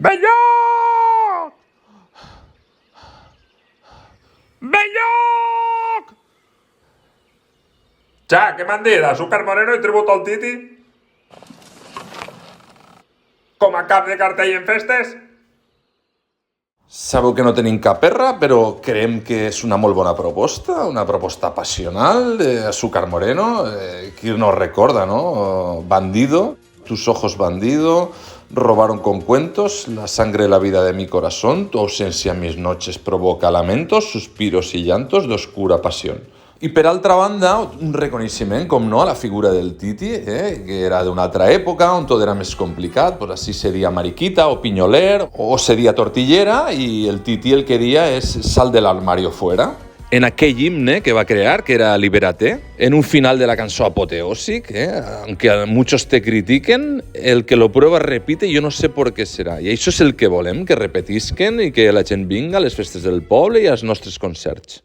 Belloc! Belloc! Ja, què m'han dit? Azúcar Moreno i tributo al Titi? Com a cap de cartell en festes? Sabeu que no tenim cap perra, però creiem que és una molt bona proposta passional, Azúcar Moreno, qui no recorda, no? Bandido, tus ojos bandido, robaron con cuentos, la sangre de la vida de mi corazón, tu ausencia en mis noches provoca lamentos, suspiros y llantos de oscura pasión. I per altra banda, un reconeixement, com no, a la figura del Titi, que era d'una altra època, on tot era més complicat, pues així seria mariquita o pinyoler, o seria tortillera, i el Titi el que dia és sal del armario fuera. En aquell himne que va crear, que era Libérate, en un final de la cançó apoteòsic, aunque muchos te critiquen, el que lo prueba repite, jo no sé por qué serà. I això és el que volem, que repetisquen i que la gent vinga a les festes del poble i als nostres concerts.